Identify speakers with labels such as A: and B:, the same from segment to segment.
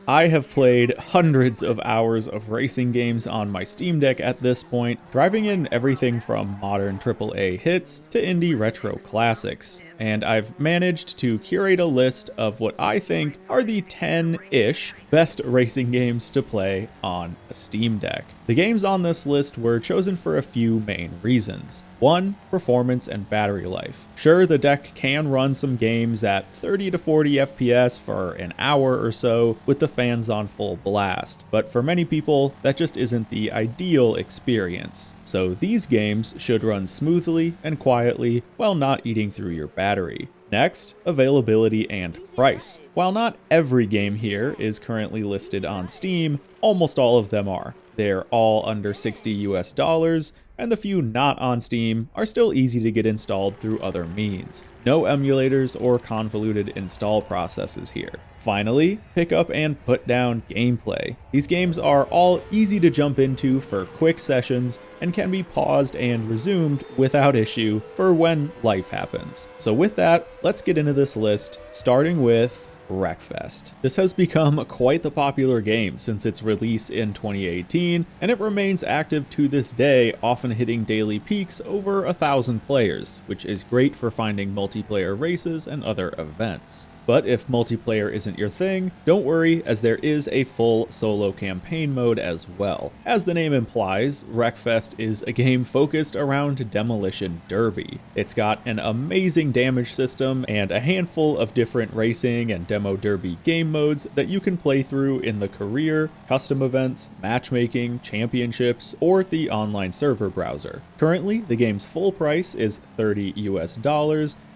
A: I have played hundreds of hours of racing games on my Steam Deck at this point, driving in everything from modern AAA hits to indie retro classics. And I've managed to curate a list of what I think are the 10-ish best racing games to play on a Steam Deck. The games on this list were chosen for a few main reasons. 1. Performance and battery life. Sure, the deck can run some games at 30 to 40 FPS for an hour or so with the fans on full blast, but for many people, that just isn't the ideal experience. So these games should run smoothly and quietly while not eating through your battery. Next, availability and price. While not every game here is currently listed on Steam, almost all of them are. They're all under $60 US, and the few not on Steam are still easy to get installed through other means. No emulators or convoluted install processes here. Finally, pick up and put down gameplay. These games are all easy to jump into for quick sessions and can be paused and resumed without issue for when life happens. So with that, let's get into this list, starting with Wreckfest. This has become quite the popular game since its release in 2018, and it remains active to this day, often hitting daily peaks over 1,000 players, which is great for finding multiplayer races and other events. But if multiplayer isn't your thing, don't worry, as there is a full solo campaign mode as well. As the name implies, Wreckfest is a game focused around Demolition Derby. It's got an amazing damage system and a handful of different racing and demo derby game modes that you can play through in the career, custom events, matchmaking, championships, or the online server browser. Currently, the game's full price is $30 US,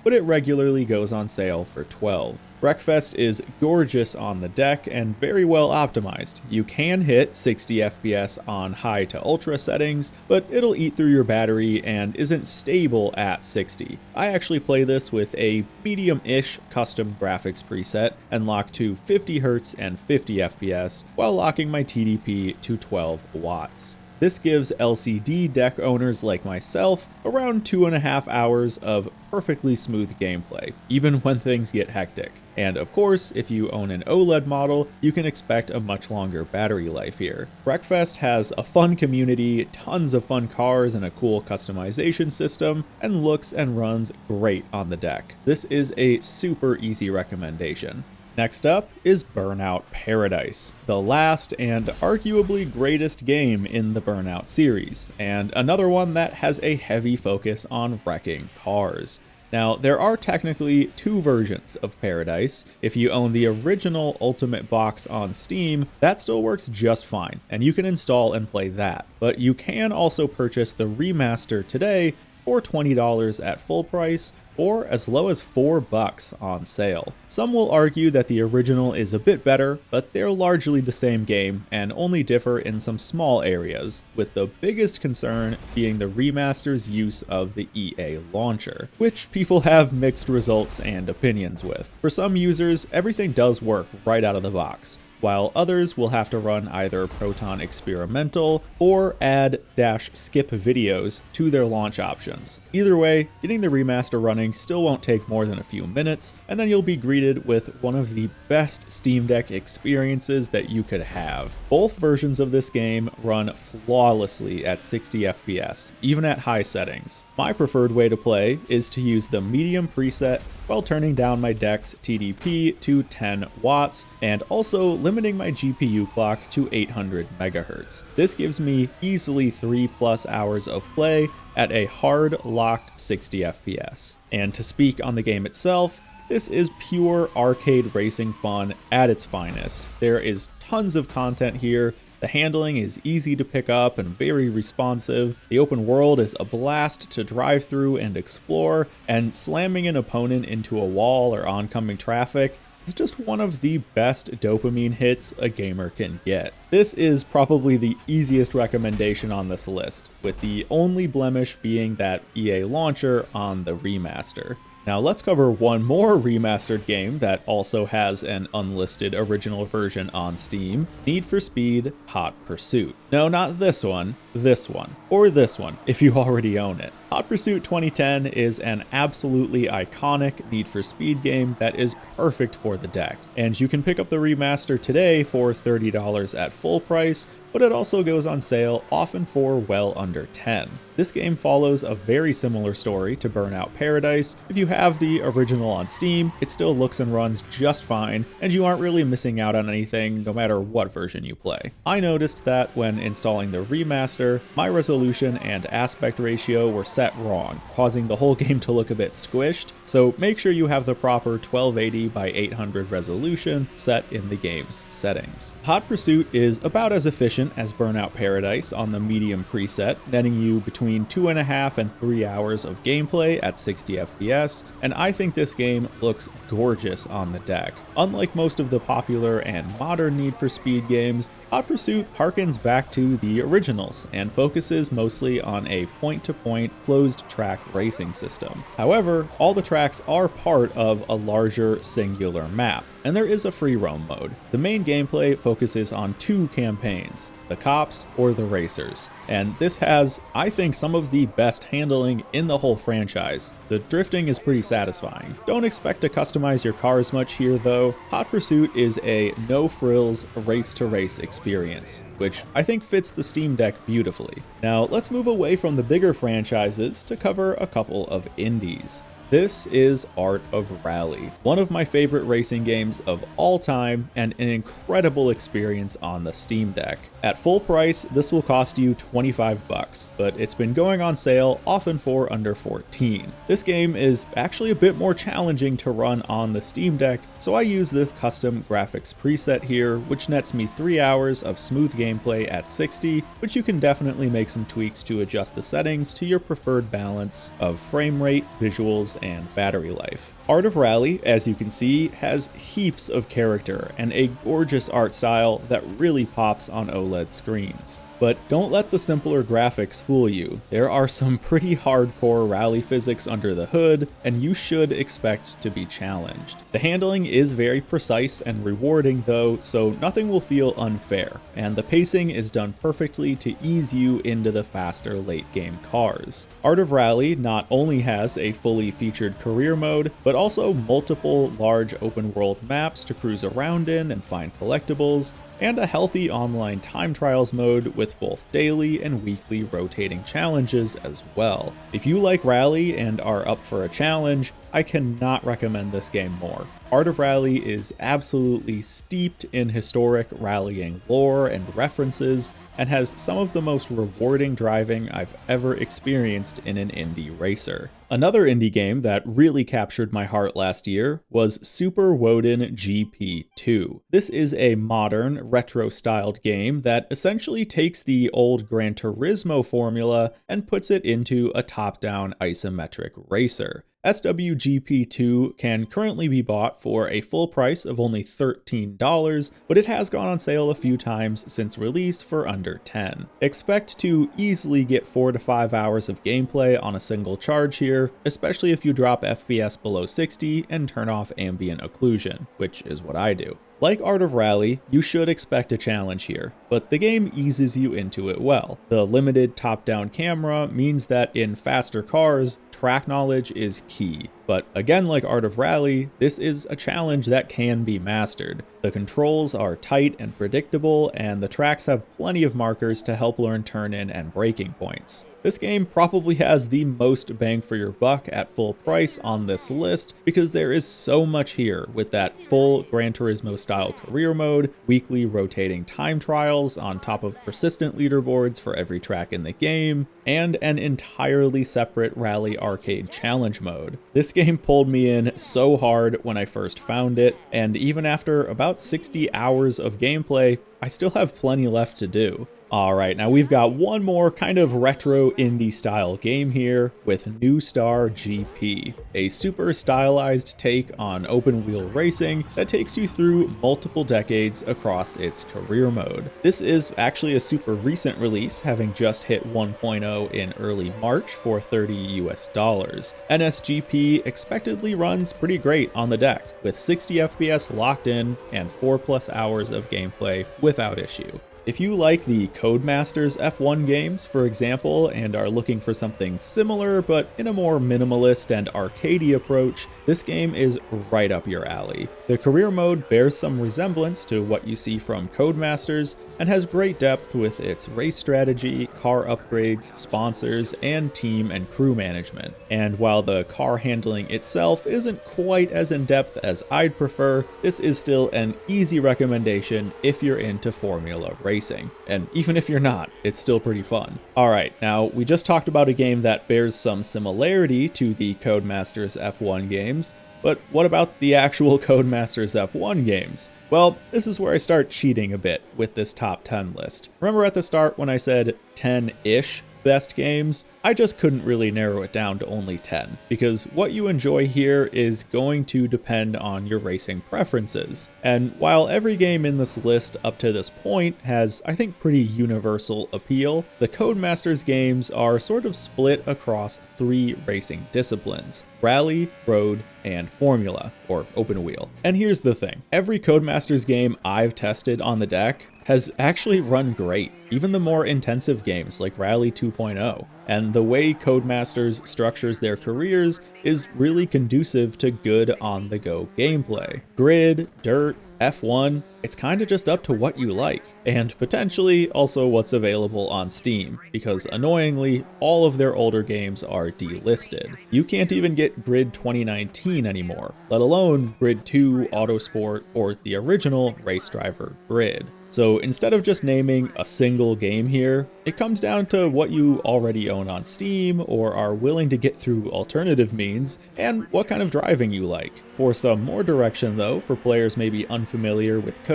A: but it regularly goes on sale for $12. Wreckfest is gorgeous on the deck and very well optimized. You can hit 60 FPS on high to ultra settings, but it'll eat through your battery and isn't stable at 60. I actually play this with a medium-ish custom graphics preset and lock to 50 Hz and 50 FPS while locking my TDP to 12 watts. This gives LCD deck owners like myself around 2.5 hours of perfectly smooth gameplay, even when things get hectic. And of course, if you own an OLED model, you can expect a much longer battery life here. Wreckfest has a fun community, tons of fun cars, and a cool customization system, and looks and runs great on the deck. This is a super easy recommendation. Next up is Burnout Paradise, the last and arguably greatest game in the Burnout series, and another one that has a heavy focus on wrecking cars. Now, there are technically two versions of Paradise. If you own the original Ultimate box on Steam, that still works just fine, and you can install and play that. But you can also purchase the remaster today for $20 at full price, or as low as $4 on sale. Some will argue that the original is a bit better, but they're largely the same game and only differ in some small areas, with the biggest concern being the remaster's use of the EA launcher, which people have mixed results and opinions with. For some users, everything does work right out of the box, while others will have to run either Proton Experimental or add -skip videos to their launch options. Either way, getting the remaster running still won't take more than a few minutes, and then you'll be greeted with one of the best Steam Deck experiences that you could have. Both versions of this game run flawlessly at 60 FPS, even at high settings. My preferred way to play is to use the medium preset while turning down my deck's TDP to 10 watts and also limiting my GPU clock to 800 MHz. This gives me easily 3+ hours of play at a hard locked 60 FPS. And to speak on the game itself, this is pure arcade racing fun at its finest. There is tons of content here. The handling is easy to pick up and very responsive. The open world is a blast to drive through and explore, and slamming an opponent into a wall or oncoming traffic is just one of the best dopamine hits a gamer can get. This is probably the easiest recommendation on this list, with the only blemish being that EA launcher on the remaster. Now let's cover one more remastered game that also has an unlisted original version on Steam, Need for Speed Hot Pursuit. No, not this one. this one, or this one if you already own it. Hot Pursuit 2010 is an absolutely iconic Need for Speed game that is perfect for the deck, and you can pick up the remaster today for $30 at full price, but it also goes on sale often for well under $10. This game follows a very similar story to Burnout Paradise. If you have the original on Steam, it still looks and runs just fine, and you aren't really missing out on anything no matter what version you play. I noticed that when installing the remaster, my resolution and aspect ratio were set wrong, causing the whole game to look a bit squished, so make sure you have the proper 1280 by 800 resolution set in the game's settings. Hot Pursuit is about as efficient as Burnout Paradise on the medium preset, netting you between 2.5 and 3 hours of gameplay at 60 FPS, and I think this game looks gorgeous on the deck. Unlike most of the popular and modern Need for Speed games, Hot Pursuit harkens back to the originals and focuses mostly on a point-to-point closed track racing system. However, all the tracks are part of a larger singular map, and there is a free roam mode. The main gameplay focuses on two campaigns, the cops or the racers, and this has, I think, some of the best handling in the whole franchise. The drifting is pretty satisfying. Don't expect to customize your cars much here though. Hot Pursuit is a no-frills race-to-race experience, which I think fits the Steam Deck beautifully. Now let's move away from the bigger franchises to cover a couple of indies. This is Art of Rally, one of my favorite racing games of all time and an incredible experience on the Steam Deck. At full price, this will cost you $25, but it's been going on sale often for under $14. This game is actually a bit more challenging to run on the Steam Deck, so I use this custom graphics preset here, which nets me 3 hours of smooth gameplay at 60, but you can definitely make some tweaks to adjust the settings to your preferred balance of frame rate, visuals, and battery life. Art of Rally, as you can see, has heaps of character and a gorgeous art style that really pops on OLED screens. But don't let the simpler graphics fool you. There are some pretty hardcore rally physics under the hood, and you should expect to be challenged. The handling is very precise and rewarding though, so nothing will feel unfair, and the pacing is done perfectly to ease you into the faster late game cars. Art of Rally not only has a fully featured career mode, but also multiple large open world maps to cruise around in and find collectibles, and a healthy online time trials mode with both daily and weekly rotating challenges as well. If you like Rally and are up for a challenge, I cannot recommend this game more. Art of Rally is absolutely steeped in historic rallying lore and references, and has some of the most rewarding driving I've ever experienced in an indie racer. Another indie game that really captured my heart last year was Super Woden GP 2. This is a modern, retro-styled game that essentially takes the old Gran Turismo formula and puts it into a top-down isometric racer. SWGP2 can currently be bought for a full price of only $13, but it has gone on sale a few times since release for under $10. Expect to easily get 4 to 5 hours of gameplay on a single charge here, especially if you drop FPS below 60 and turn off ambient occlusion, which is what I do. Like Art of Rally, you should expect a challenge here, but the game eases you into it well. The limited top-down camera means that in faster cars, track knowledge is key. But again, like Art of Rally, this is a challenge that can be mastered. The controls are tight and predictable, and the tracks have plenty of markers to help learn turn-in and braking points. This game probably has the most bang for your buck at full price on this list because there is so much here with that full Gran Turismo style career mode, weekly rotating time trials on top of persistent leaderboards for every track in the game, and an entirely separate Rally Arcade challenge mode. This game pulled me in so hard when I first found it, and even after about 60 hours of gameplay, I still have plenty left to do. Alright, now we've got one more kind of retro indie style game here with New Star GP, a super stylized take on open wheel racing that takes you through multiple decades across its career mode. This is actually a super recent release, having just hit 1.0 in early March for $30 US. NSGP expectedly runs pretty great on the deck, with 60 FPS locked in and 4+ hours of gameplay without issue. If you like the Codemasters F1 games, for example, and are looking for something similar but in a more minimalist and arcadey approach, this game is right up your alley. The career mode bears some resemblance to what you see from Codemasters and has great depth with its race strategy, car upgrades, sponsors, and team and crew management. And while the car handling itself isn't quite as in-depth as I'd prefer, this is still an easy recommendation if you're into Formula racing. And even if you're not, it's still pretty fun. Alright, now we just talked about a game that bears some similarity to the Codemasters F1 games, but what about the actual Codemasters F1 games? Well, this is where I start cheating a bit with this top 10 list. Remember at the start when I said 10-ish best games? I just couldn't really narrow it down to only 10, because what you enjoy here is going to depend on your racing preferences. And while every game in this list up to this point has, I think, pretty universal appeal, the Codemasters games are sort of split across 3 racing disciplines: rally, road, and formula, or open wheel. And here's the thing, every Codemasters game I've tested on the deck has actually run great, even the more intensive games like Rally 2.0. And the way Codemasters structures their careers is really conducive to good on-the-go gameplay. Grid, dirt, F1, it's kinda just up to what you like, and potentially also what's available on Steam, because annoyingly, all of their older games are delisted. You can't even get Grid 2019 anymore, let alone Grid 2 Autosport or the original Race Driver Grid. So instead of just naming a single game here, it comes down to what you already own on Steam or are willing to get through alternative means, and what kind of driving you like. For some more direction though, for players maybe unfamiliar with Codes,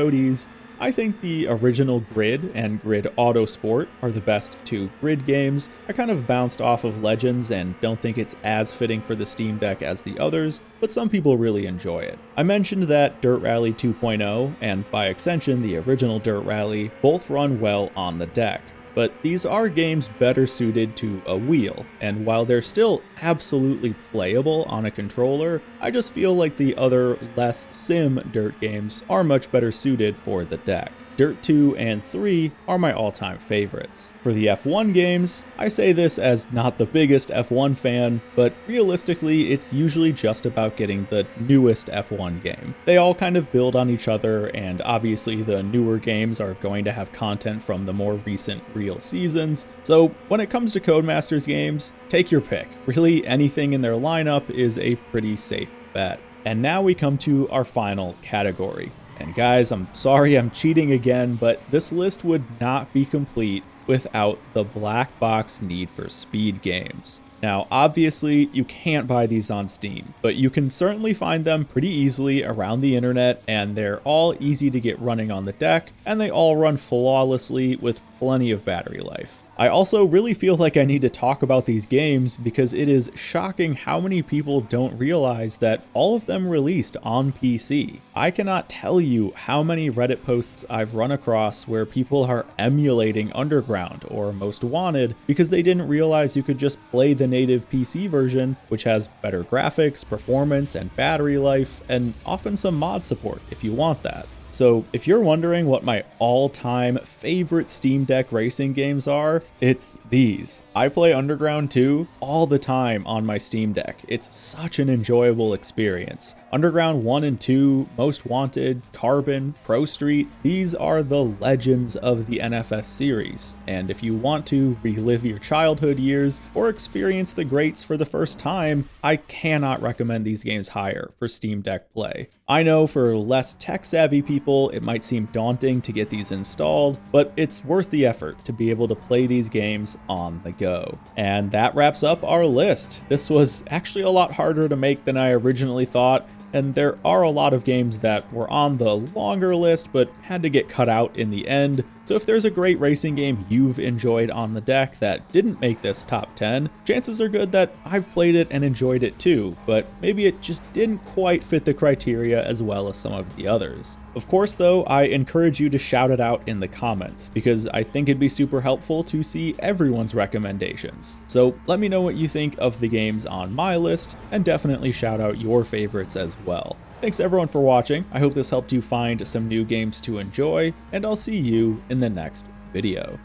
A: I think the original Grid and Grid Autosport are the best 2 Grid games. I kind of bounced off of Legends and don't think it's as fitting for the Steam Deck as the others, but some people really enjoy it. I mentioned that Dirt Rally 2.0, and by extension the original Dirt Rally, both run well on the deck. But these are games better suited to a wheel, and while they're still absolutely playable on a controller, I just feel like the other less sim dirt games are much better suited for the deck. Dirt 2 and 3 are my all-time favorites. For the F1 games, I say this as not the biggest F1 fan, but realistically it's usually just about getting the newest F1 game. They all kind of build on each other, and obviously the newer games are going to have content from the more recent real seasons, so when it comes to Codemasters games, take your pick. Really, anything in their lineup is a pretty safe bet. And now we come to our final category. And guys, I'm sorry I'm cheating again, but this list would not be complete without the black box Need for Speed games. Now, obviously, you can't buy these on Steam, but you can certainly find them pretty easily around the internet, and they're all easy to get running on the deck, and they all run flawlessly with plenty of battery life. I also really feel like I need to talk about these games because it is shocking how many people don't realize that all of them released on PC. I cannot tell you how many Reddit posts I've run across where people are emulating Underground or Most Wanted because they didn't realize you could just play the native PC version, which has better graphics, performance, and battery life, and often some mod support if you want that. So if you're wondering what my all-time favorite Steam Deck racing games are, it's these. I play Underground 2 all the time on my Steam Deck. It's such an enjoyable experience. Underground 1 and 2, Most Wanted, Carbon, Pro Street, these are the legends of the NFS series. And if you want to relive your childhood years or experience the greats for the first time, I cannot recommend these games higher for Steam Deck play. I know for less tech-savvy people, it might seem daunting to get these installed, but it's worth the effort to be able to play these games on the go. And that wraps up our list. This was actually a lot harder to make than I originally thought, and there are a lot of games that were on the longer list but had to get cut out in the end. So if there's a great racing game you've enjoyed on the deck that didn't make this top 10, chances are good that I've played it and enjoyed it too, but maybe it just didn't quite fit the criteria as well as some of the others. Of course though, I encourage you to shout it out in the comments, because I think it'd be super helpful to see everyone's recommendations. So let me know what you think of the games on my list, and definitely shout out your favorites as well. Thanks everyone for watching. I hope this helped you find some new games to enjoy, and I'll see you in the next video.